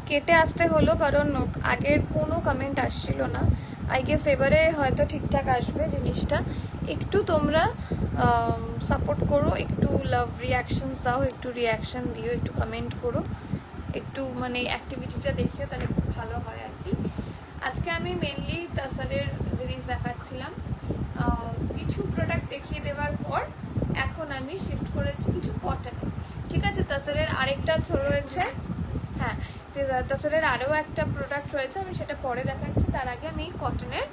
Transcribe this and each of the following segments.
কেটে আসতে হলো, কারণ আগের কোনো কমেন্ট আসছিল না। আই গেস এবারে হয়তো ঠিকঠাক আসবে জিনিসটা। একটু তোমরা সাপোর্ট করো, একটু লাভ রিয়াকশনস দাও, একটু রিয়াকশন দিও, একটু কমেন্ট করো, একটু মানে অ্যাক্টিভিটিটা দেখিও, তাহলে খুব ভালো হয় আর কি। আজকে আমি মেনলি তাসারের জিনিস দেখাচ্ছিলাম। কিছু প্রোডাক্ট দেখিয়ে দেওয়ার পর এখন আমি শিফট করেছি কিছু কটনে। ঠিক আছে, তাসারের আরেকটা রয়েছে, হ্যাঁ তাসারের আরও একটা প্রোডাক্ট রয়েছে, আমি সেটা পরে দেখাচ্ছি। তার আগে আমি কটনের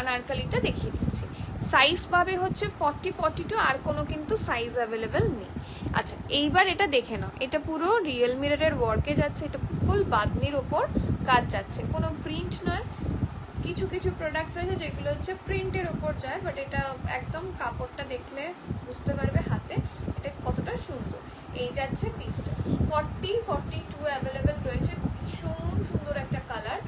আনারকালিটা দেখিয়ে দিচ্ছি। সাইজ পাবে হচ্ছে 40-42, আর কোনো কিন্তু সাইজ অ্যাভেলেবেল নেই। আচ্ছা, এইবার এটা দেখে নাও, এটা পুরো রিয়েল মিররের ওয়ার্কে যাচ্ছে, এটা ফুল বাঁধনির ওপর কাজ যাচ্ছে, কোনো প্রিন্ট নয়। কিছু কিছু প্রোডাক্ট রয়েছে যেগুলো হচ্ছে প্রিন্টের ওপর যায়, বাট এটা একদম কাপড়টা দেখলে বুঝতে পারবে হাতে এটা কতটা সুন্দর। এই যাচ্ছে পিসটা, 40-42 অ্যাভেলেবেল রয়েছে। ভীষণ সুন্দর একটা colour,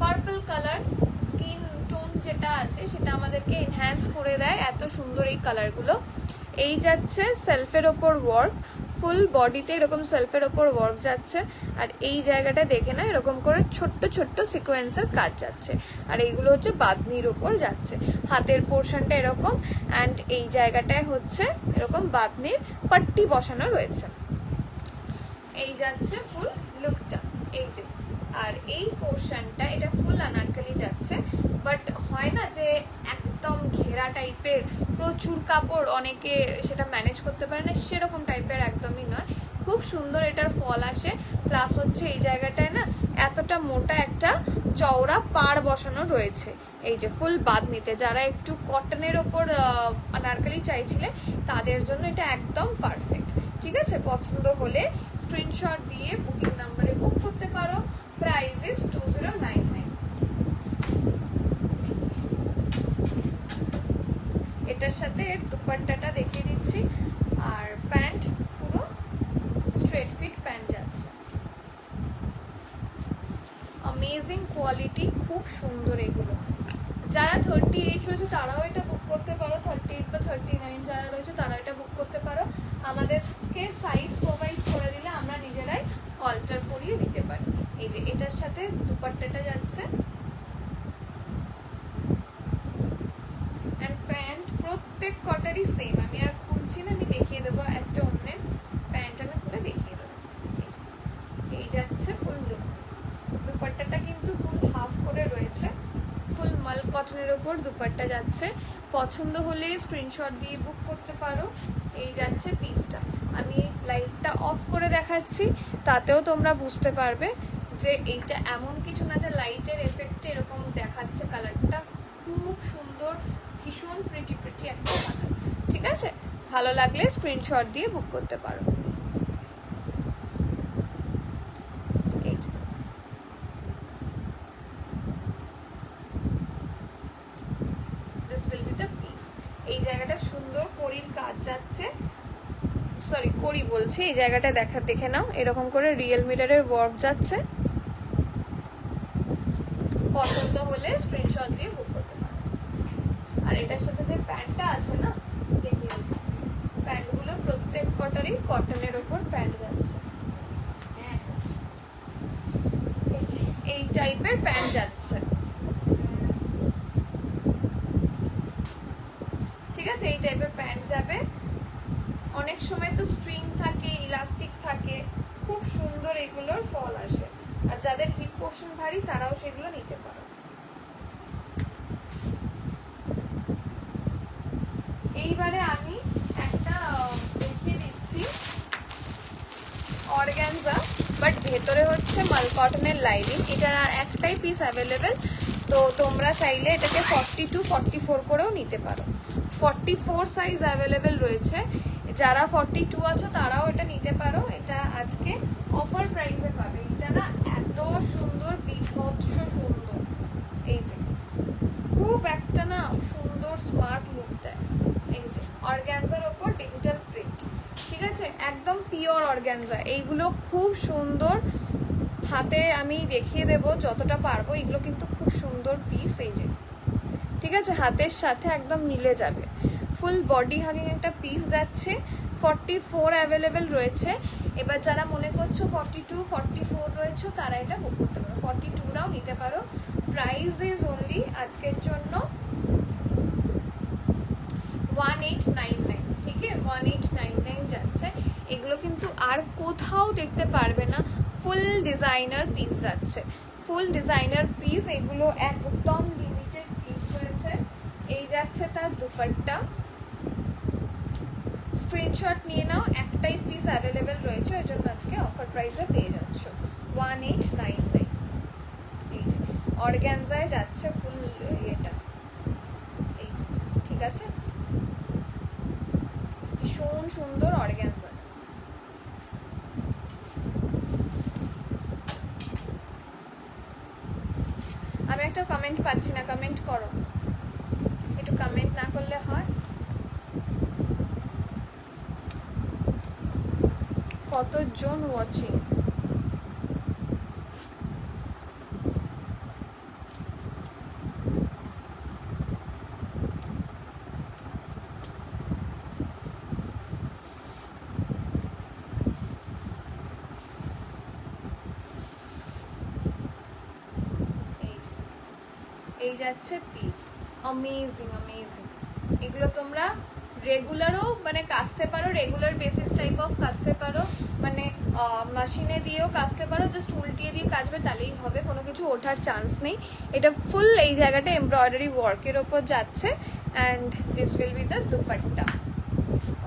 purple colour. Skin tone যেটা আছে সেটা আমাদেরকে এনহ্যান্স করে দেয়, এত সুন্দর এই কালারগুলো। এই যাচ্ছে সেলফের ওপর ওয়ার্ক, ফুল বডিতে এরকম সেলফের ওপর ওয়ার্ক যাচ্ছে, আর এই জায়গাটা দেখে না এরকম করে ছোট্ট ছোট্ট সিকোয়েন্সের কাজ যাচ্ছে, আর এইগুলো হচ্ছে বাঁধনির ওপর যাচ্ছে। হাতের পোর্শনটা এরকম, অ্যান্ড এই জায়গাটায় হচ্ছে এরকম বাঁধনির পাট্টি বসানো রয়েছে। এই যাচ্ছে ফুল লুকটা, এই যে। আর এই পোর্শনটা এটা ফুল আনারকলি যাচ্ছে, বাট হয় না যে একদম ঘেরা টাইপের প্রচুর কাপড়, অনেকে সেটা ম্যানেজ করতে পারে না, সেরকম টাইপের একদমই নয়। খুব সুন্দর এটার ফল আসে, প্লাস হচ্ছে এই জায়গাটায় না এতটা মোটা একটা চওড়া পাড় বসানো রয়েছে। এই যে ফুল বাঁধনিতে যারা একটু কটনের ওপর আনারকলি চাইছিলে তাদের জন্য এটা একদম পারফেক্ট। ঠিক আছে, পছন্দ হলে স্ক্রিনশট দিয়ে বুকিং নাম্বারে বুক করতে পারো। Price is 2099। এটার সাথে এর দুপাট্টাটা দেখিয়ে দিচ্ছি, আর প্যান্ট পুরো স্ট্রেট ফিট প্যান্ট যাচ্ছে। অ্যামেজিং কোয়ালিটি, খুব সুন্দর এগুলো। যারা 38 রয়েছে তারাও এটা বুক করতে পারো, 38 বা 39 যারা রয়েছে তারা এটা বুক করতে পারো। আমাদেরকে সাইজ প্রোভাইড করে দিলে আমরা নিজেরাই অল্টার করিয়ে দিতে পারি। এই যে এটার সাথে দুপাট্টাটা যাচ্ছে, অ্যান্ড প্যান্ট প্রত্যেক কটারই সেম। আমি আর খুলছি না, আমি দেখিয়ে দেবো একটা অন্যের প্যান্ট আমি খুলে দেখিয়ে দেবো। এই যাচ্ছে ফুল লুক। দুপাট্টাটা কিন্তু ফুল হাফ করে রয়েছে, ফুল মাল কটনের ওপর দুপাট্টা যাচ্ছে। পছন্দ হলে স্ক্রিনশট দিয়ে বুক করতে পারো। এই যাচ্ছে পিসটা, আমি লাইটটা অফ করে দেখাচ্ছি, তাতেও তোমরা বুঝতে পারবে যে এইটা এমন কিছু না যে লাইটের এফেক্টে এরকম দেখাচ্ছে। কালারটা খুব সুন্দর, ভীষণ প্রিটি একটা কালার। ঠিক আছে, ভালো লাগলে স্ক্রিনশট দিয়ে বুক করতে পারো। এই জায়গাটা সুন্দর কড়ির কাজ যাচ্ছে, সরি কড়ি বলছি, এই জায়গাটা দেখে নাও এরকম করে রিয়েল মিররের ওয়ার্ক যাচ্ছে। পছন্দ হলে স্ক্রিনশট দিয়ে বুক করতে পারো। আর এটার সাথে যে প্যান্টটা আছে না, দেখিয়ে দিচ্ছি, প্যান্টগুলো প্রত্যেক কটারই কটনের ওপর প্যান্ট যাচ্ছে। এই টাইপের প্যান্ট যাচ্ছে। ঠিক আছে, এই টাইপের প্যান্ট যাবে। অনেক সময় তো স্ট্রিং থাকে, ইলাস্টিক থাকে, খুব সুন্দর এগুলোর ফল আসে। আর যাদের হিপ পোর্শন ভারী তারাও সেগুলো নিতে পারো। এইবারে আমি একটা দেখিয়ে দিচ্ছি অর্গানজা, বাট ভেতরে হচ্ছে মাল কটনের লাইনিং। এটার আর একটাই পিস অ্যাভেলেবেল, তো তোমরা চাইলে এটাকে 42-44 করেও নিতে পারো। 44 সাইজ অ্যাভেলেবেল রয়েছে, যারা 42 আছো তারাও এটা নিতে পারো। এটা আজকে অফার প্রাইসে পাবে। এটা না এত সুন্দর, বিভৎস সুন্দর, এই যে খুব একটা না সুন্দর স্মার্ট লুক দেয়। এই যে অর্গানজার ওপর ডিজিটাল প্রিন্ট, ঠিক আছে, একদম পিওর অর্গানজা। এইগুলো খুব সুন্দর, হাতে আমি দেখিয়ে দেব যতটা পারবো। এগুলো কিন্তু খুব সুন্দর পিস, এই যে ঠিক আছে, হাতের সাথে একদম মিলে যাবে। ফুল বডি হাগিং একটা পিস যাচ্ছে, 44 অ্যাভেলেবেল রয়েছে। এবার যারা মনে করছো 42 44 রয়েছে তারা এটা বুক করতে পারো, 42রাও নিতে পারো। প্রাইস ইজ অনলি আজকের জন্য 1899, ঠিক আছে, 1899 যাচ্ছে। এগুলো কিন্তু আর কোথাও দেখতে পারবে না, ফুল ডিজাইনার পিস যাচ্ছে, ফুল ডিজাইনার পিস। এগুলো একদম লিমিটেড পিস রয়েছে। এই যাচ্ছে তার দুপাট্টা, স্ক্রিনশট নিয়ে নাও, একটাই পিস অ্যাভেলেবেল রয়েছে, ওই জন্য আজকে অফার প্রাইসে পেয়ে যাচ্ছ 1899। এই যে অর্গ্যানজায় যাচ্ছে ফুল এটা, এই যে, ঠিক আছে, ভীষণ সুন্দর অর্গ্যানজা। আমি একটা কমেন্ট পাচ্ছি না, কমেন্ট করো, একটু কমেন্ট না করলে হয়? কতজন ওয়াচিং? এই যাচ্ছে পিস, অ্যামেজিং অ্যামেজিং। এগুলো তোমরা রেগুলারও মানে কাচতে পারো, রেগুলার বেসিস টাইপ অফ কাচতে পারো, মানে মেশিনে দিয়েও কাচতে পারো, জাস্ট উল্টিয়ে দিয়ে কাচবে তাহলেই হবে, কোনো কিছু ওঠার চান্স নেই। এটা ফুল এই জায়গাটা এমব্রয়ডারি ওয়ার্কের ওপর যাচ্ছে, and this will be the dupatta.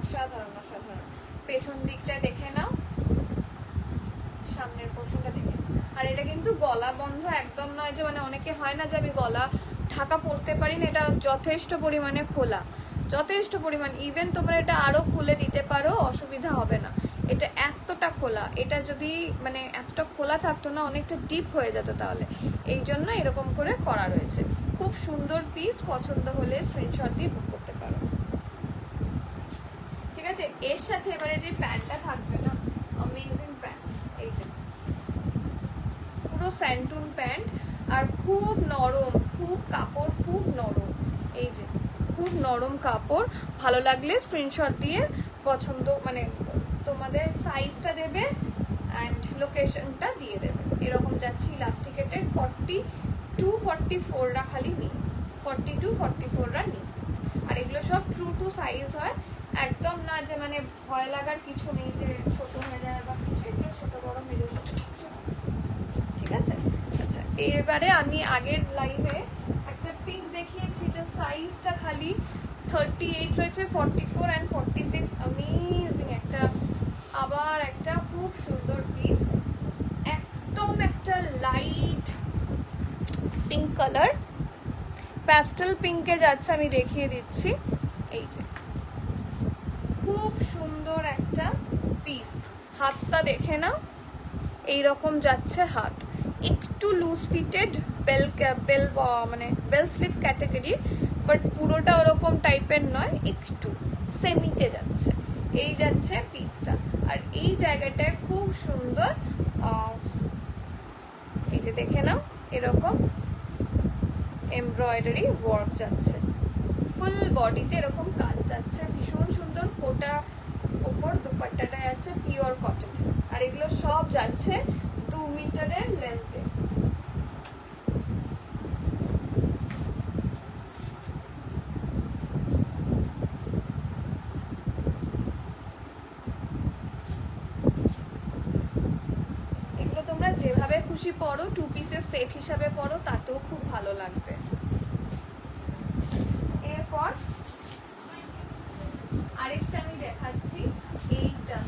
অসাধারণ অসাধারণ। পেছন দিকটা দেখে নাও, সামনের পোর্শনটা দেখে নাও। আর এটা কিন্তু গলা বন্ধ একদম নয়, যে মানে অনেকে হয় না যে আমি গলা ঢাকা পরতে পারি না, এটা যথেষ্ট পরিমাণে খোলা, যথেষ্ট পরিমাণ। ইভেন তোমরা এটা আরো খুলে দিতে পারো, অসুবিধা হবে না। এটা এতটা খোলা, এটা যদি মানে এতটা খোলা থাকতো না অনেকটা ডিপ হয়ে যেত তাহলে, এই জন্য এরকম করে করা রয়েছে। খুব সুন্দর পিস, পছন্দ হলে স্ক্রিনশট দিয়ে বুক করতে পারো, ঠিক আছে। এর সাথে এবারে যে প্যান্টটা থাকবে না, অ্যামেজিং প্যান্ট, এই যে পুরো স্যান্টুন প্যান্ট, আর খুব নরম, খুব কাপড় খুব নরম, এই যে খুব নরম কাপড়। ভালো লাগলে স্ক্রিনশট দিয়ে পছন্দ মানে তোমাদের সাইজটা দেবে অ্যান্ড লোকেশনটা দিয়ে দেবে। এরকম যাচ্ছে ইলাস্টিকেটেড, 42 44রা খালি নিই, 42 44রা নিই। আর এগুলো সব ট্রু টু সাইজ হয়, একদম না যে মানে ভয় লাগার কিছু নেই যে ছোট হয়ে যায় বা কিছু, এগুলো ছোট বড় মিলে কিছু, ঠিক আছে। আচ্ছা, এবারে আমি আগের লাইভে একটা পিঙ্ক দেখিয়েছি, এটা সাইজটা খালি 38 রয়েছে, 44 অ্যান্ড 46, অ্যামেজিং একটা, আবার একটা খুব সুন্দর পিস, একদম একটা লাইট পিঙ্ক কালার, প্যাস্টেল পিঙ্কে যাচ্ছে, আমি দেখিয়ে দিচ্ছি, এই যে খুব সুন্দর একটা পিস। হাতটা দেখে নাও, এইরকম যাচ্ছে হাত, একটু লুজ ফিটেড, বেল মানে বেল স্লিভ ক্যাটাগরি, বাট পুরোটা ওরকম টাইপের নয়, একটু সেমিতে যাচ্ছে। এই যাচ্ছে পিসটা, আর এই জায়গাটায় খুব সুন্দর, এই যে দেখে নাও এরকম এমব্রয়ডারি ওয়ার্ক যাচ্ছে, ফুল বডিতে এরকম কাজ যাচ্ছে, ভীষণ সুন্দর। কোটা ওপর দুপাট্টাটা যাচ্ছে পিওর কটন, আর এগুলো সব যাচ্ছে 2 মিটারের লেন্থে। এগুলো তোমরা যেভাবে খুশি পরো, 2 পিসের সেট হিসাবে পরো, তাতেও খুব ভালো লাগবে। এরপর আরেকটা আমি দেখাচ্ছি, এইটা,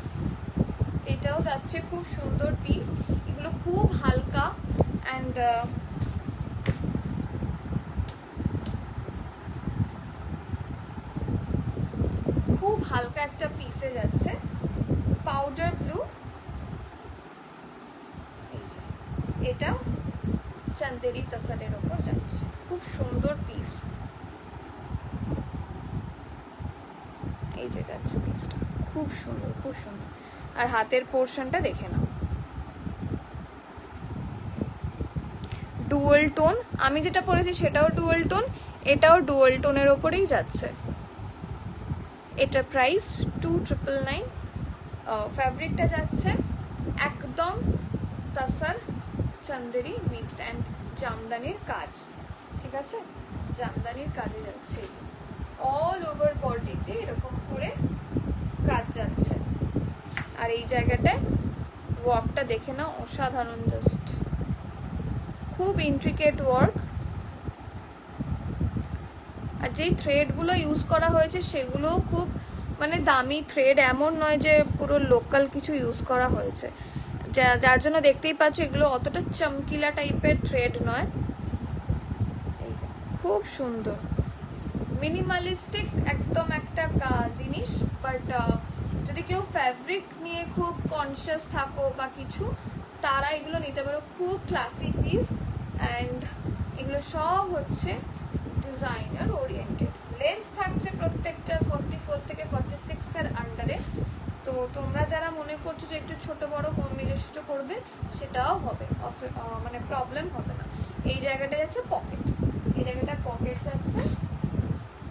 এটাও যাচ্ছে খুব সুন্দর পিস। এগুলো খুব হালকা অ্যান্ড খুব হালকা একটা পিসে যাচ্ছে, পাউডার ব্লু, এই যে এটাও চান্দেরি তাসারের ওপর যাচ্ছে, খুব সুন্দর পিস, এই যে যাচ্ছে পিসটা, খুব সুন্দর খুব সুন্দর। আর হাতের পোর্শনটা দেখে নাও, ডুয়াল টোন, আমি যেটা পরেছি সেটাও ডুয়াল টোন, এটাও ডুয়াল টোনের ওপরেই যাচ্ছে। এটার প্রাইস 2999, ফ্যাব্রিকটা যাচ্ছে একদম তাসার চন্দেরি মিক্সড অ্যান্ড জামদানির কাজ, ঠিক আছে, জামদানির কাজে যাচ্ছে। অল ওভার বডিতে এরকম করে কাজ যাচ্ছে। আর এই জায়গাটায় ওয়ার্কটা দেখে নাও, অসাধারণ, জাস্ট খুব ইন্ট্রিকেট ওয়ার্ক। আর যেই থ্রেডগুলো ইউজ করা হয়েছে সেগুলো খুব মানে দামি থ্রেড, এমন নয় যে পুরো লোকাল কিছু ইউজ করা হয়েছে, যার জন্য দেখতেই পাচ্ছ এগুলো অতটা চমকিলা টাইপের থ্রেড নয়। এই যে খুব সুন্দর মিনিমালিস্টিক একদম একটা জিনিস। বাট যদি কেউ ফ্যাব্রিক নিয়ে খুব কনসিয়াস থাকো বা কিছু, তারা এগুলো নিতে পারো। খুব ক্লাসি পিস অ্যান্ড এগুলো সব হচ্ছে ডিজাইনার ওরিয়েন্টেড। লেন্থ থাকছে প্রত্যেকটার 44 থেকে 46 এর আন্ডারে। তো তোমরা যারা মনে করছো যে একটু ছোট বড় কম্বিনেশন করবে, সেটাও হবে, মানে প্রবলেম হবে না। এই জায়গাটা যাচ্ছে পকেট, এই জায়গাটা পকেট যাচ্ছে।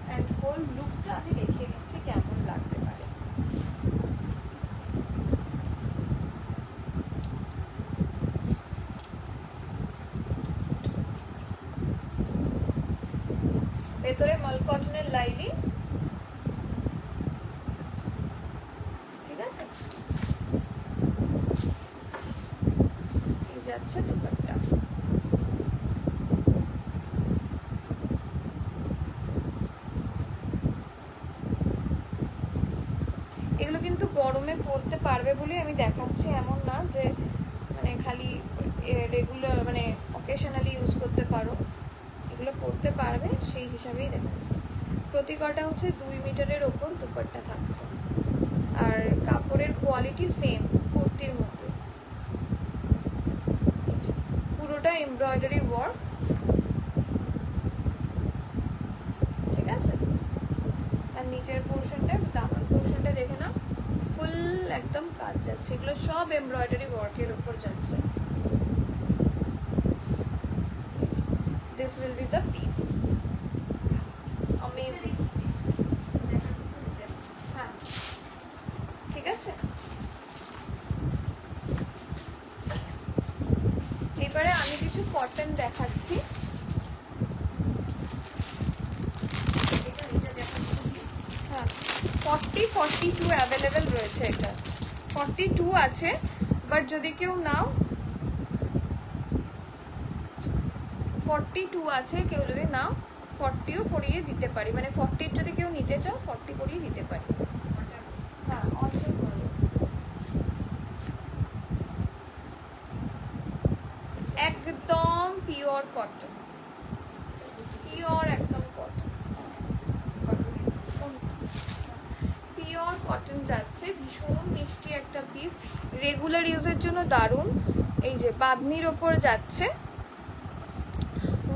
অ্যান্ড হোল লুকটা আমি দেখিয়ে দিচ্ছি কেমন লাগতে পারে। ভেতরে মাল কটনের লাইনিং, ঠিক আছে। এই যাচ্ছে দুপাট্টা। এগুলো কিন্তু গরমে পরতে পারবে বলে আমি দেখাচ্ছি, এমন না যে মানে খালি রেগুলার মানে অকেশনালি ইউজ করতে পারো, এগুলো পরতে পারবে সেই হিসাবেই দেখাচ্ছি। প্রতি কটা হচ্ছে 2 মিটারের ওপর দুপাট্টা থাকছে। আর কাপড়ের কোয়ালিটি সেম কুর্তির মতো, পুরোটা এমব্রয়ডারি ওয়ার্ক, ঠিক আছে। আর নিচের পোর্শনটা, দামান পোর্শনটা দেখে না, ফুল একদম কাজ যাচ্ছে। এগুলো সব এমব্রয়ডারি ওয়ার্কের উপর যাচ্ছে। This will be the piece. Amazing. হ্যাঁ, ঠিক আছে। এবারে আমি কিছু কটন দেখাচ্ছি। হ্যাঁ, 42 অ্যাভেলেবেল রয়েছে। এটা 42 আছে, বাট যদি কেউ নাও 42 আছে, কেউ যদি নাও 40ও করিয়ে দিতে পারি, মানে 40 যদি কেউ নিতে চাও 40 করিয়ে দিতে পারি। হ্যাঁ, অর্ডার করে দেবো। একদম পিওর কটন, পিওর একদম কটন, পিওর কটন যাচ্ছে। ভীষণ মিষ্টি একটা পিস, রেগুলার ইউজের জন্য দারুণ। এই যে বাঁধনির ওপর যাচ্ছে,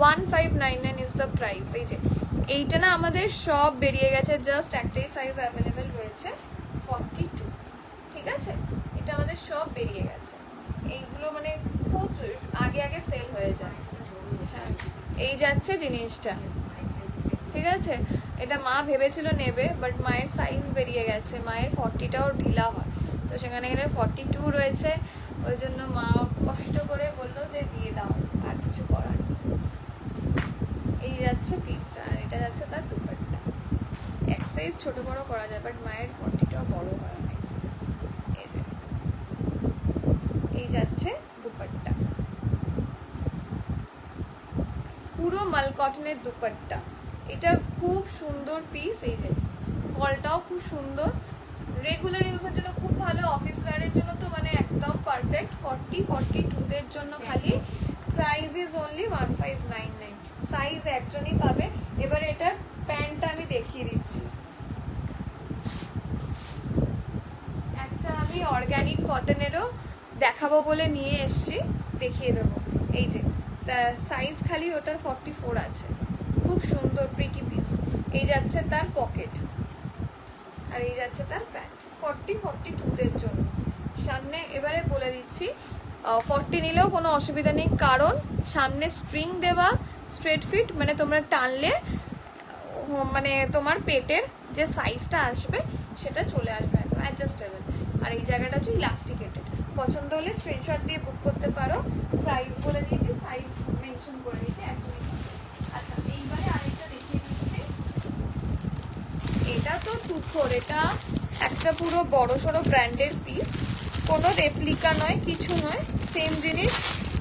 1599 ইজ দ্য প্রাইস। এই যে এইটা না আমাদের সব বেরিয়ে গেছে, জাস্ট একটাই সাইজ অ্যাভেলেবেল রয়েছে 42, ঠিক আছে। এটা আমাদের সব বেরিয়ে গেছে, এইগুলো মানে খুব আগে আগে সেল হয়ে যায়। হ্যাঁ, এই যাচ্ছে জিনিসটা, ঠিক আছে। এটা মা ভেবেছিল নেবে, বাট মায়ের সাইজ বেরিয়ে গেছে, মায়ের 40টাও ঢিলা হয়, তো সেখানে এখানে 42 রয়েছে, ওই জন্য মা কষ্ট করে বললো যে দিয়ে দাও, আর কিছু করার নেই। এই যাচ্ছে পিসটা, আর এটা যাচ্ছে তার দুপাট্টা। এক সাইজ ছোট বড় করা যায়, বাট মায়ের 40টাও বড় হয় অনেক। এই যে এই যাচ্ছে দুপাট্টা, পুরো মাল কটনের দুপাট্টা। এটা খুব সুন্দর পিস। এই যে ফলটাও খুব সুন্দর, রেগুলার ইউজের জন্য খুব ভালো, অফিস ওয়্যারের জন্য তো মানে একদম পারফেক্ট। 42 দের জন্য খালি প্রাইস ইজ অনলি 1599, সাইজ একজনই পাবে। এবার এটার প্যান্টটা আমি দেখিয়ে দিচ্ছি। একটা আমি অর্গানিক কটনেরও দেখাবো বলে নিয়ে এসছি, দেখিয়ে দেবো। এই যে সাইজ খালি ওটার 44 আছে, খুব সুন্দর প্রিটি পিস। এই যাচ্ছে তার পকেট, আর এই যাচ্ছে তার প্যান্ট। 42 দের জন্য সামনে এবারে বলে দিচ্ছি, 40 নিলেও কোনো অসুবিধা নেই, কারণ সামনে স্ট্রিং দেওয়া, স্ট্রেট ফিট, মানে তোমরা টানলে মানে তোমার পেটের যে সাইজটা আসবে সেটা চলে আসবে, একদম অ্যাডজাস্টেবল। আর এই জায়গাটা হচ্ছে ইলাস্টিকেটেড। পছন্দ হলে স্ক্রিনশট দিয়ে বুক করতে পারো। প্রাইস বলে দিয়েছি, সাইজ মেনশন করে দিয়েছি একদমই। আচ্ছা এইবারে আরেকটা দেখিয়ে দিচ্ছি। এটা তো টুথোর, এটা একটা পুরো বড় সড়ো ব্র্যান্ডের পিস, কোনো রেপ্লিকা নয়, কিছু নয়, সেম জিনিস।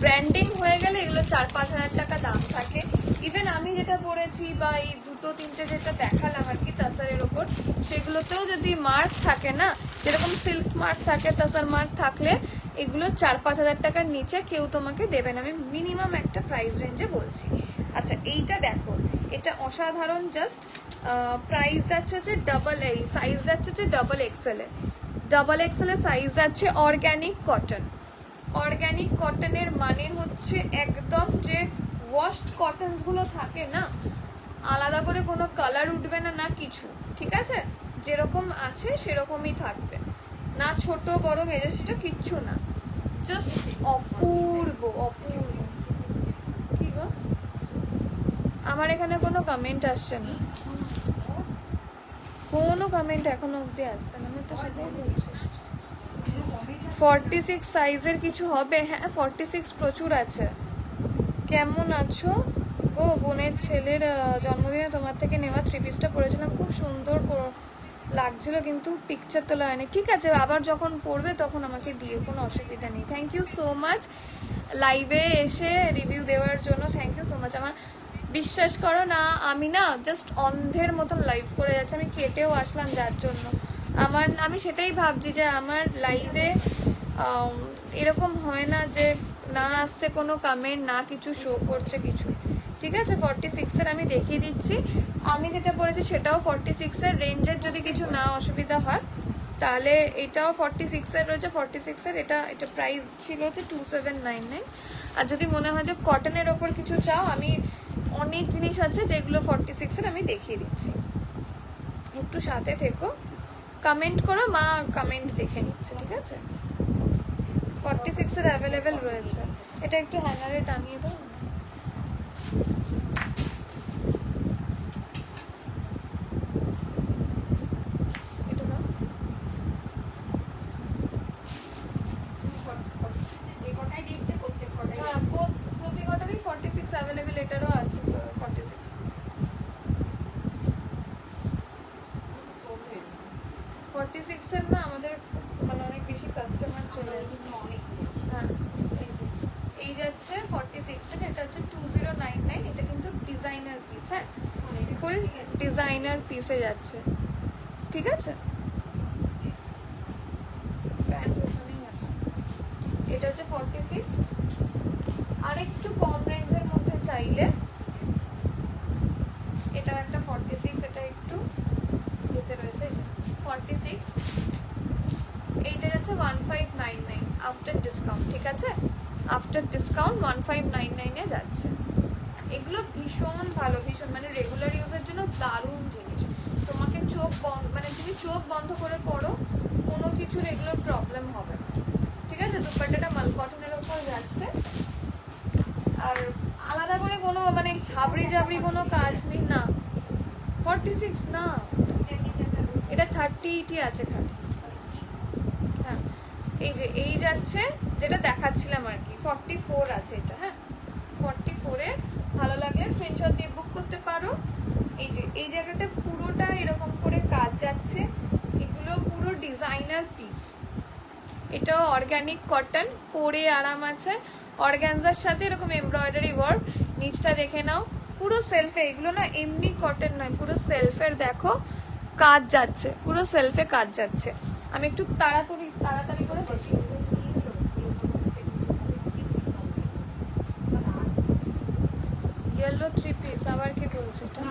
ব্র্যান্ডিং হয়ে গেলে এগুলো 4-5 হাজার টাকা দাম থাকে। ইভেন আমি যেটা পরেছি বা এই 2-3টে যেটা দেখালাম আর কি তাসারের ওপর, সেগুলোতেও যদি মার্ক থাকে না, যেরকম সিল্ক মার্ক থাকে, তাসার মার্ক থাকলে এগুলো 4-5 হাজার টাকার নিচে কেউ তোমাকে দেবে না। আমি মিনিমাম একটা প্রাইস রেঞ্জে বলছি। আচ্ছা এইটা দেখো, এটা অসাধারণ। জাস্ট প্রাইস যাচ্ছে হচ্ছে ডাবল, এই সাইজ যাচ্ছে হচ্ছে ডাবল এক্সেল এ। ডাবল এক্সেল এর সাইজ যাচ্ছে অর্গ্যানিক কটন। অর্গ্যানিক কটনের মানে হচ্ছে একদম যে ওয়াশড কটনসগুলো থাকে না, আলাদা করে কোনো কালার উঠবে না, না কিছু, ঠিক আছে, যেরকম আছে সেরকমই থাকবে, না ছোট বড় মেজর সেটা কিচ্ছু না, জাস্ট অপূর্ব অপূর্ব। কি গো, আমার এখানে কোনো কমেন্ট আসছে না, কোনো কমেন্ট এখনো অবধি আসছে না, আমি তো সেটাই বলছি। 46 সাইজের কিছু হবে? হ্যাঁ 46 প্রচুর আছে। কেমন আছো? ও বোনের ছেলের জন্মদিনে তোমার থেকে নেওয়া 3 পিসটা পরেছিলাম, খুব সুন্দর লাগছিল, কিন্তু পিকচার তোলা হয়নি। ঠিক আছে, আবার যখন পড়বে তখন আমাকে দিও, কোনো অসুবিধা নেই। থ্যাংক ইউ সো মাচ লাইভে এসে রিভিউ দেওয়ার জন্য, থ্যাংক ইউ সো মাচ। আমার বিশ্বাস করো না, আমি না জাস্ট অন্ধের মতন লাইভ করে যাচ্ছি, আমি কেটেও আসলাম যার জন্য। আমি সেটাই ভাবছি যে আমার লাইভে এরকম হয় না যে না আসছে কোনো কমেন্ট, না কিছু শো করছে কিছু। ঠিক আছে, 46-এর আমি দেখিয়ে দিচ্ছি। আমি যেটা বলেছি সেটাও 46-এর রেঞ্জের, যদি কিছু না অসুবিধা হয় তাহলে এটাও 46-এর রয়েছে। 46-এর এটা প্রাইস ছিল হচ্ছে 2799। আর যদি মনে হয় যে কটনের ওপর কিছু চাও, আমি অনেক জিনিস আছে যেগুলো 46-এর আমি দেখিয়ে দিচ্ছি, একটু সাথে থেকো, কমেন্ট করো, মা কমেন্ট দেখে নিচ্ছে, ঠিক আছে। 46-এর অ্যাভেলেবেল রয়েছে। এটা একটু হ্যাঙ্গারে টাঙিয়ে দাও। এটা দাও। হ্যাঁ প্রতি কটারই 46 অ্যাভেলেবেল, এটারও আছে 46। এর না আমাদের মানে অনেক বেশি কাস্টমার চলে আসে। হ্যাঁ এই যাচ্ছে 46-এর, এটা হচ্ছে 2099। এটা কিন্তু ডিজাইনার পিস, হ্যাঁ ফুল ডিজাইনার পিসে যাচ্ছে, ঠিক আছে। এটা হচ্ছে 46। আর একটু কম রেঞ্জের মধ্যে চাইলে এটাও একটা 46, এটা একটু যেতে রয়েছে, এটা 46। এইটা যাচ্ছে 1599 আফটার ডিসকাউন্ট, ঠিক আছে, আফটার ডিসকাউন্ট 1599 যাচ্ছে। এগুলো ভীষণ ভালো, ভীষণ মানে রেগুলার ইউজের জন্য দারুণ জিনিস। তোমাকে চোখ বন্ধ, মানে তুমি চোখ বন্ধ করে পড়ো, কোনো কিছু রেগুলার প্রবলেম হবে না, ঠিক আছে। দুপাট্টাটা মাল কটনের ওপর যাচ্ছে, আর আলাদা করে কোনো মানে হাবড়ি জাবড়ি কোনো কাজ নেই না। 46 না, এটা 30 আছে খালি। হ্যাঁ এই যাচ্ছে যেটা দেখাচ্ছিলাম আর কি, 44 আছে এটা। হ্যাঁ 44-এর ভালো লাগলে স্ক্রিনশট দিয়ে বুক করতে পারো। এই জায়গাটা পুরোটা এরকম করে কাজ যাচ্ছে, এগুলো পুরো ডিজাইনার পিস। এটাও অর্গ্যানিক কটন, পরে আরাম আছে। অর্গ্যানজার সাথে এরকম এমব্রয়ডারি ওয়ার্ক, নিচটা দেখে নাও পুরো সেলফে। এগুলো না এমনি কটন নয়, পুরো সেলফের দেখো কাজ যাচ্ছে, পুরো সেলফে কাজ যাচ্ছে। আমি একটু তাড়াতাড়ি করে দেখি। ইয়েলো 3 পিস আবার কি বলছে এটা?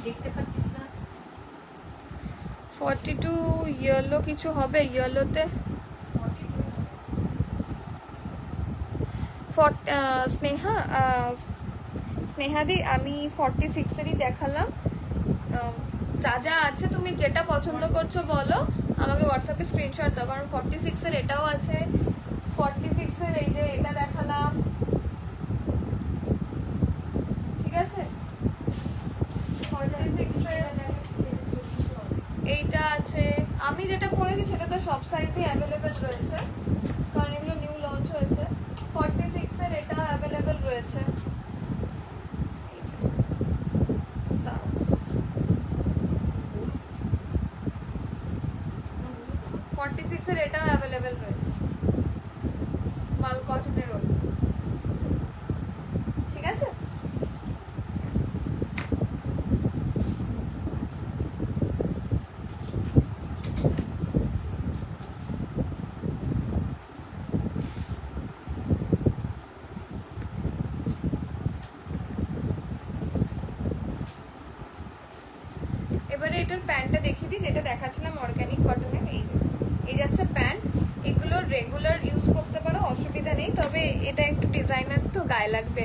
দেখতে পাচ্ছিস না? 42 ইয়েলো কিছু হবে, ইয়েলোতে স্নেহাদি আমি 46-এরই দেখালাম। যা যা আছে তুমি যেটা পছন্দ করছো বলো, আমাকে হোয়াটসঅ্যাপে স্ক্রিনশট দাও, কারণ 46-এর এটাও আছে। 46-এর এই যে এটা দেখালাম, ঠিক আছে। 46-এর যেটা পরেছি সেটা তো সব সাইজই অ্যাভেলেবেল রয়েছে, কারণ এগুলো নিউ লঞ্চ হয়েছে। 46 এর এটা অ্যাভেলেবেল রয়েছে। 46 এর এটা অ্যাভেলেবেল রয়েছে, মাল কটনের ওপর। ঠিক আছে, এবারে এটার প্যান্টটা দেখিয়ে দিই, যেটা দেখাচ্ছিলাম অর্গানিক কটনের। এই যাচ্ছে প্যান্ট। এগুলো রেগুলার ইউজ করতে পারো, অসুবিধা নেই, তবে এটা একটু ডিজাইনার তো গায়ে লাগবে।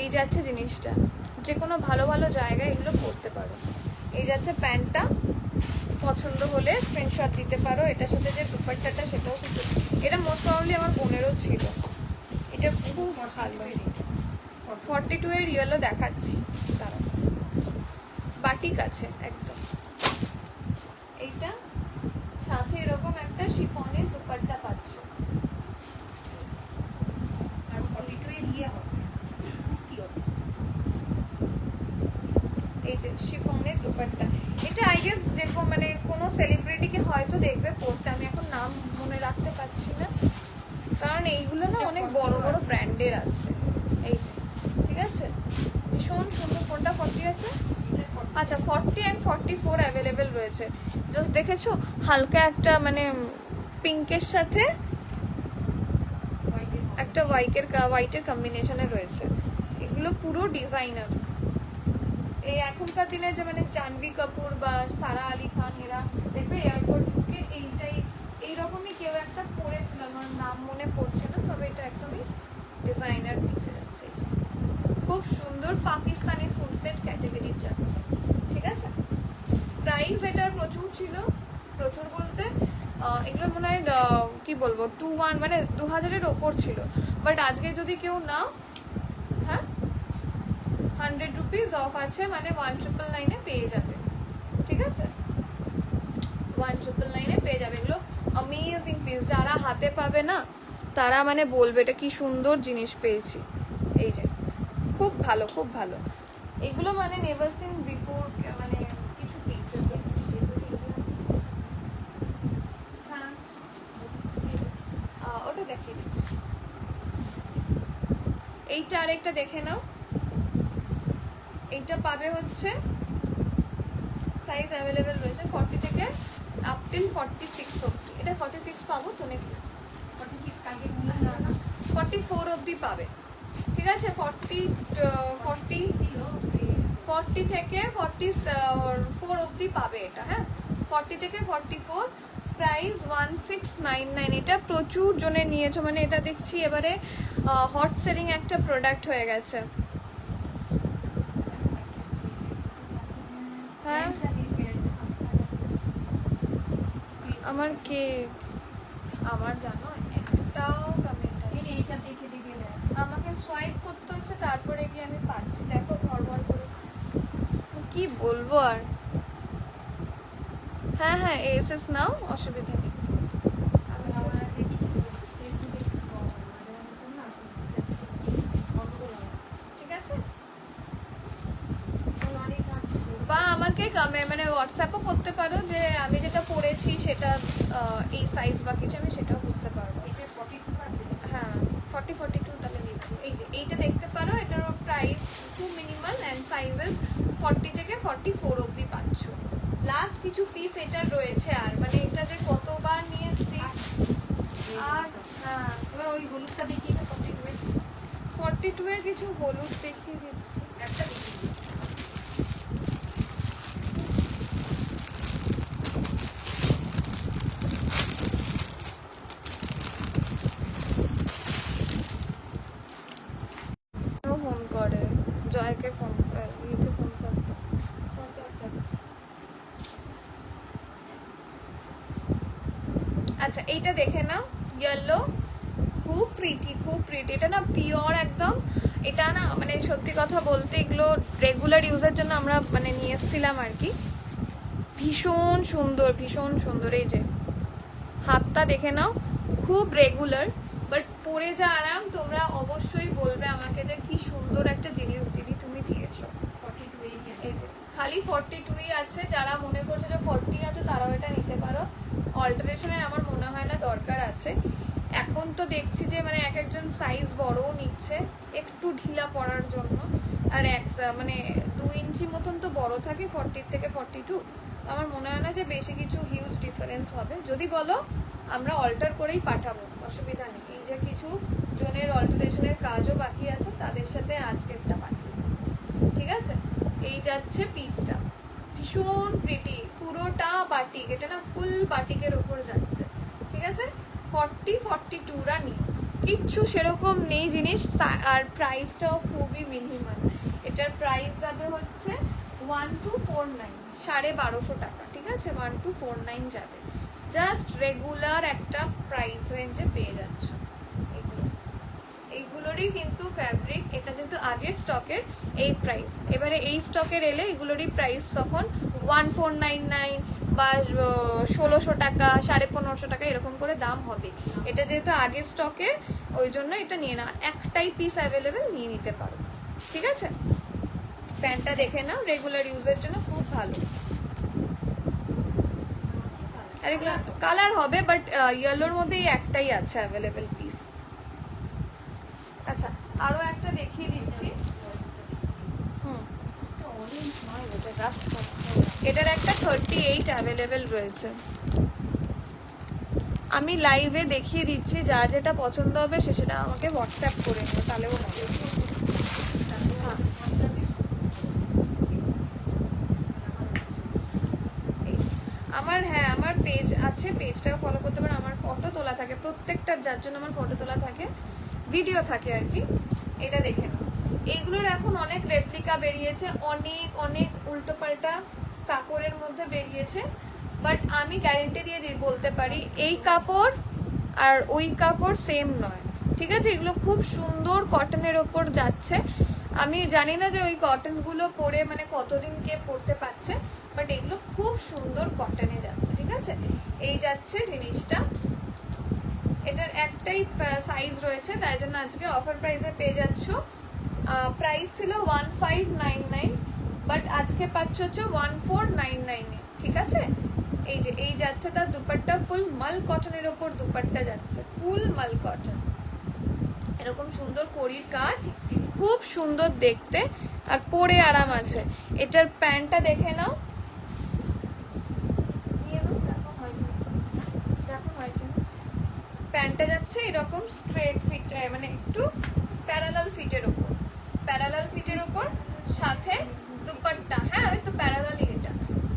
এই যাচ্ছে জিনিসটা, যে কোনো ভালো ভালো জায়গায় এগুলো পরতে পারো। এই যাচ্ছে প্যান্টটা, পছন্দ হলে স্ক্রিনশট দিতে পারো। এটার সাথে যে দুপাট্টাটা সেটাও কিছু, এটা মোস্ট প্রবাবলি আমার বোনেরও ছিল। এটা খুব ভালো। 42 এর ইয়েলো দেখাচ্ছি, তারা বাটিক আছে একদম। এইটা সাথে এরকম একটা শিফনের দুপাট্টা পাচ্ছ। আর 42 এর ইয়ে হবে, এই যে শিফনের দুপাট্টা। এটা আই গেস যে মানে কোনো সেলিব্রিটিকে হয়তো দেখবে পরতে, আমি এখন নাম মনে রাখতে পারছি না, কারণ এইগুলো না অনেক বড় বড় ব্র্যান্ডের আছে। এই যে, ঠিক আছে, ভীষণ সুন্দর। কোনটা 40 আছে? আচ্ছা, 40 and 44 অ্যাভেলেবেল রয়েছে। জাস্ট দেখেছো, হালকা একটা মানে পিঙ্কের সাথে একটা হোয়াইটের কম্বিনেশনে রয়েছে। এগুলো পুরো ডিজাইনার। এই এখনকার দিনে যে মানে জাহ্নবী কাপুর বা সারা আলি খান, এরা দেখবে এয়ারপোর্ট থেকে এইটাই এইরকমই কেউ একটা পরেছিল, আমার নাম মনে পড়ছে না, তবে এটা একদমই ডিজাইনার পিসে যাচ্ছে। খুব সুন্দর পাকিস্তানি স্যুট সেট ক্যাটাগরির যাচ্ছে। ঠিক আছে, প্রাইস এটার প্রচুর ছিল, প্রচুর বলতে এগুলো মনে হয় কি বলবো 21 মানে 2000-এর ওপর ছিল, বাট আজকে যদি কেউ নাও, হ্যাঁ 100 রুপিস অফ আছে, মানে 1999-এ পেয়ে যাবে। ঠিক আছে, 1999-এ পেয়ে যাবে। এগুলো অ্যামেজিং পিস, যারা হাতে পাবে না তারা মানে বলবে এটা কি সুন্দর জিনিস পেয়েছি। এই যে খুব ভালো, খুব ভালো এগুলো, মানে নেভার সিন বিফোর, মানে কিছু পিসেস ওটা দেখিয়ে দিচ্ছি। এইটা আরেকটা দেখে নাও, এইটা পাবে হচ্ছে সাইজ অ্যাভেলেবেল রয়েছে 40 থেকে আপ টিল 46 অবধি। এটা 46 পাবো তো নাকি? 46 কালকে না, 44 অবধি পাবে। ঠিক আছে, 40 থেকে 44 অবধি পাবে এটা। হ্যাঁ, 40 থেকে 44, প্রাইস 1699। এটা প্রচুর জনে নিয়েছো, মানে এটা দেখছি এবারে হট সেলিং একটা প্রোডাক্ট হয়ে গেছে। হ্যাঁ, আমার কে আমার জানো একটাও কমেন্ট আমাকে সোয়াইপ করতে হচ্ছে, তারপরে গিয়ে আমি পাচ্ছি। দেখো ভরভর করে, কি বলবো আর। হ্যাঁ হ্যাঁ, এসএস নাও, অসুবিধা নেই। ঠিক আছে, বা আমাকে মানে হোয়াটসঅ্যাপও করতে পারো যে আমি যেটা পড়েছি সেটা এই সাইজ বা কিছু, আমি সেটাও বুঝতে পারবো। হ্যাঁ, 42 তাহলে দেখো। এই যে এইটা দেখতে পারো, এটার price to minimal and sizes 40 থেকে 44 অবধি পাচ্ছ। লাস্ট কিছু পিস এটার রয়েছে, আর মানে এটা যে কতবার নিয়ে এসছি। আর হ্যাঁ, এবার ওই হলুদটা দেখিয়ে 42 এর কিছু হলুদ দেখিয়ে দিচ্ছি, একটা দেখিয়ে দিচ্ছি। ফোন করে, জয়কে ফোন করে, ইয়েকে ফোন করতো। আচ্ছা, এইটা দেখে নাও, ইয়েলো, খুব প্রিটি, খুব প্রিটি। এটা না পিওর একদম। এটা না মানে সত্যি কথা বলতে এগুলো রেগুলার ইউজের জন্য আমরা মানে নিয়ে এসেছিলাম আর কি। ভীষণ সুন্দর, ভীষণ সুন্দর। এই যে হাতটা দেখে নাও, খুব রেগুলার, বাট পরে যা আরাম। তোমরা অবশ্যই বলবে আমাকে যে কি সুন্দর একটা জিনিস দিদি তুমি দিয়েছো। এই যে খালি 42ই আছে, যারা মনে করছে যে 40 আছে তারাও এটা নিতে পারো। অল্টারেশনের আমার মনে হয় না দরকার আছে। এখন তো দেখছি যে মানে এক একজন সাইজ বড়ও নিচ্ছে একটু ঢিলা পড়ার জন্য, আর মানে 2 ইঞ্চি মতন তো বড় থাকে 40 থেকে 42। আমার মনে হয় না যে বেশি কিছু হিউজ ডিফারেন্স হবে। যদি বলো আমরা অল্টার করেই পাঠাবো, অসুবিধা নেই। এই যে কিছু জনের অল্টারেশনের কাজও বাকি আছে, তাদের সাথে আজকেরটা পাঠিয়ে দেবো, ঠিক আছে? এই যাচ্ছে পিসটা, ভীষণ প্রিটি, পুরোটা বাটিক। এটা না ফুল বাটিকের ওপর যাচ্ছে, ঠিক আছে? 42রা নিয়ে কিচ্ছু সেরকম নেই জিনিস। আর প্রাইসটাও খুবই মিনিমাম। এটার প্রাইস যাবে হচ্ছে 1249, 1250 টাকা, ঠিক আছে? 1249 যাবে। জাস্ট রেগুলার একটা প্রাইস রেঞ্জে পেয়ে যাচ্ছ এইগুলোরই কিন্তু ফ্যাব্রিক। এটা যেহেতু আগের স্টকের এই প্রাইস, এবারে এই স্টকের এলে এগুলোরই প্রাইস তখন 1499 বা 1600 টাকা, 1550 টাকা এরকম করে দাম হবে। এটা যেহেতু আগের স্টকের, ওই জন্য এটা নিয়ে না, একটাই পিস অ্যাভেলেবেল, নিয়ে নিতে পারো, ঠিক আছে? প্যান্টটা দেখে নাও, রেগুলার ইউজের জন্য খুব ভালো। আর এগুলো কালার হবে, বাট ইয়েলোর মধ্যে একটাই আছে অ্যাভেলেবেল পিস। আচ্ছা, আরো একটা দেখিয়ে দিচ্ছি। এটার একটা 38 অ্যাভেলেবেল রয়েছে। আমি লাইভে দেখিয়ে দিচ্ছি, যার যেটা পছন্দ হবে সে সেটা আমাকে হোয়াটসঅ্যাপ করে নিও, তাহলেও হবে। আমার আমার পেজ আছে, পেজটাও ফলো করতে পারেন। আমার ফটো তোলা থাকে প্রত্যেকটার, যার জন্য আমার ফটো তোলা থাকে, ভিডিও থাকে আর কি। এটা দেখে নাও। এইগুলোর এখন অনেক রেপ্লিকা বেরিয়েছে, অনেক অনেক উল্টোপাল্টা কাপড়ের মধ্যে বেরিয়েছে, বাট আমি গ্যারেন্টি দিয়ে বলতে পারি এই কাপড় আর ওই কাপড় সেম নয়, ঠিক আছে? এগুলো খুব সুন্দর কটনের ওপর যাচ্ছে। আমি জানি না যে ওই কটনগুলো পরে মানে কতদিন কে পরতে পারছে, বাট এগুলো খুব সুন্দর কটনে যাচ্ছে, ঠিক আছে? এই যাচ্ছে জিনিসটা। এটার একটাই সাইজ রয়েছে, তাই জন্য আজকে অফার প্রাইসে পেয়ে যাচ্ছ। প্রাইস ছিল 1599, বাট আজকে পাচ্ছ হচ্ছে 1499, ঠিক আছে? এই যে এই যাচ্ছে তার দুপাট্টা, ফুল মাল কটনের ওপর দুপাট্টা যাচ্ছে, ফুল মাল কটন, এরকম সুন্দর কড়ির কাজ, খুব সুন্দর দেখতে, আর পরে আরাম আছে। এটার প্যান্টটা দেখে নাও, প্যান্টটা যাচ্ছে এরকম স্ট্রেট ফিট, মানে একটু প্যারালাল ফিটের ওপর, সাথে দুপাট্টা। হ্যাঁ, ওই তো প্যারালালই এটা।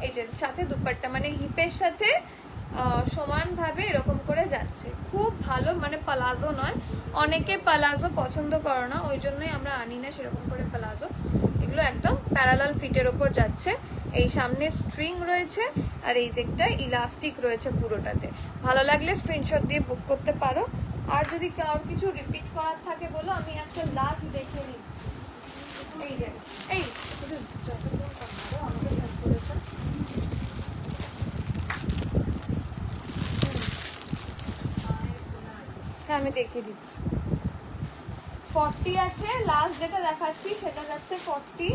এই যে সাথে দুপাট্টা, মানে হিপের সাথে সমানভাবে এরকম করে যাচ্ছে, খুব ভালো। মানে পালাজো নয়, অনেকে পালাজো পছন্দ করো না, ওই জন্যই আমরা আনি না সেরকম করে পালাজো। এগুলো একদম প্যারালাল ফিটের ওপর যাচ্ছে। এই সামনে স্ট্রিং রয়েছে, আর এই দিকটা ইলাস্টিক রয়েছে পুরোটাতে। ভালো লাগলে স্ক্রিনশট দিয়ে বুক করতে পারো। আর যদি কারোর কিছু রিপিট করার থাকে বলো, আমি একটা লাস্ট দেখিয়ে দিচ্ছি। এই যে এই হ্যাঁ, আমি দেখিয়ে দিচ্ছি। 40 আছে, লাস্ট যেটা দেখাচ্ছি সেটা যাচ্ছে 40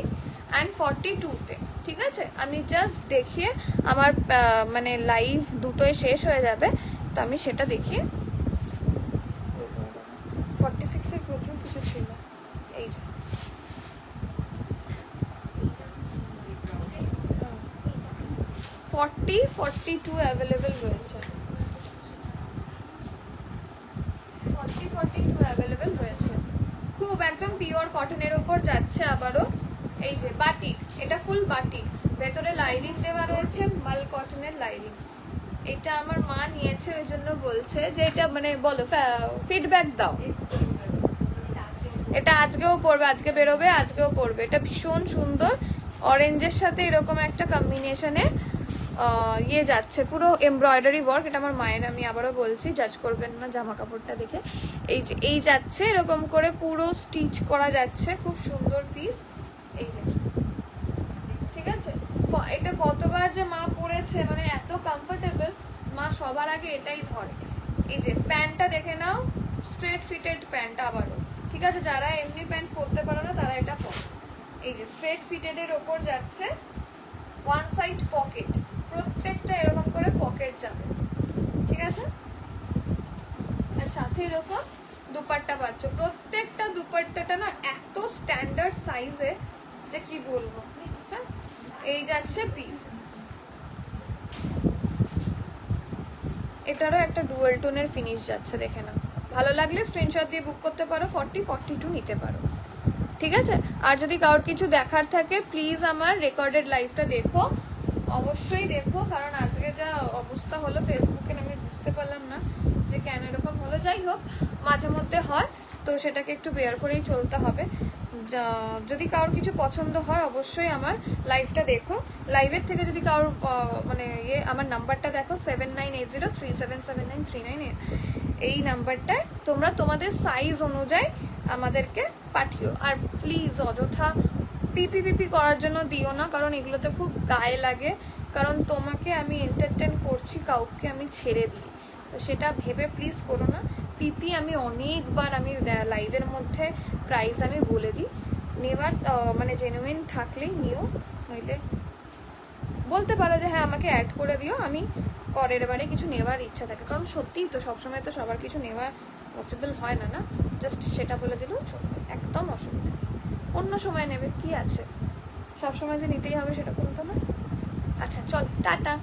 অ্যান্ড 42-তে, ঠিক আছে? আমি জাস্ট দেখিয়ে আমার মানে লাইভ দুটোই শেষ হয়ে যাবে, তো আমি সেটা দেখিয়ে 46-এর প্রচুর কিছু ছিল। এই যে 40, 42 অ্যাভেলেবেল রয়েছে, 42 অ্যাভেলেবেল রয়েছে। খুব একদম পিওর কটনের ওপর যাচ্ছে আবারও। এই যে বাটিক, এটা ফুল বাটিক, ভেতরে লাইনিং দেওয়া রয়েছে, মাল কটনের লাইনিং। এটা আমার মা নিয়েছে, ওই জন্য বলছে যে এটা মানে বলো, ফিডব্যাক দাও। এটা আজকেও পরবে, আজকে বেরোবে, আজকেও পরবে। এটা ভীষণ সুন্দর, অরেঞ্জের সাথে এরকম একটা কম্বিনেশনে ইয়ে যাচ্ছে, পুরো এমব্রয়ডারি ওয়ার্ক। এটা আমার মায়ের, আমি আবারও বলছি, জাজ করবেন না জামা কাপড়টা দেখে। এই যে এই যাচ্ছে এরকম করে পুরো স্টিচ করা যাচ্ছে, খুব সুন্দর পিস। এই যে ঠিক আছে, এটা কতবার যে মা পরেছে, মানে এত কমফোর্টেবল, মা সবার আগে এটাই ধরে। এই যে প্যান্টটা দেখে নাও, স্ট্রেট ফিটেড প্যান্ট আবারও, ঠিক আছে? যারা এমনি প্যান্ট পরতে পারো না তারা এটা পরো। এই যে স্ট্রেট ফিটেডের ওপর যাচ্ছে ওয়ান সাইড পকেট, প্রত্যেকটা এরকম করে পকেট যাবে, ঠিক আছে? আর সাথে এরকম দুপাট্টা পাচ্ছ। প্রত্যেকটা দুপাট্টাটা না এত স্ট্যান্ডার্ড সাইজে যে কি বলবো। হ্যাঁ, এই যাচ্ছে পিস। এটারও একটা ডুয়াল টোনের ফিনিশ যাচ্ছে, দেখে নাও। ভালো লাগলে স্ক্রিনশট দিয়ে বুক করতে পারো, 40-42 নিতে পারো, ঠিক আছে? আর যদি কারোর কিছু দেখার থাকে প্লিজ আমার রেকর্ডেড লাইভটা দেখো, অবশ্যই দেখো, কারণ আজকে যা অবস্থা হলো ফেসবুকে আমি বুঝতে পারলাম না যে কেন এরকম হলো। যাই হোক, মাঝে মধ্যে হয়, তো সেটাকে একটু বেয়ার করেই চলতে হবে। যদি কারোর কিছু পছন্দ হয় অবশ্যই আমার লাইভটা দেখো। লাইভের থেকে যদি কারোর মানে আমার নাম্বারটা দেখো 7980377939, এই নাম্বারটায় তোমরা তোমাদের সাইজ অনুযায়ী আমাদেরকে পাঠিও। আর প্লিজ অযথা পিপি করার জন্য দিও না, কারণ এগুলোতে খুব গায়ে লাগে। কারণ তোমাকে আমি এন্টারটেন করছি, কাউকে আমি ছেড়ে দিই, তো সেটা ভেবে প্লিজ করো না। পিপি আমি অনেকবার আমি লাইভের মধ্যে প্রাইস আমি বলে দিই, নেবার মানে জেনুইন থাকলেই নিও, নইলে বলতে পারো যে হ্যাঁ আমাকে অ্যাড করে দিও, আমি পরের বারে কিছু নেওয়ার ইচ্ছা থাকে। কারণ সত্যিই তো সবসময় তো সবার কিছু নেওয়ার পসিবল হয় না, না? জাস্ট সেটা বলে দিলেও চলবে, একদম অসুবিধা নেই। অন্য সময় নেবে, কি আছে? সবসময় যে নিতেই হবে সেটা বলতো না। আচ্ছা চল, টাটা।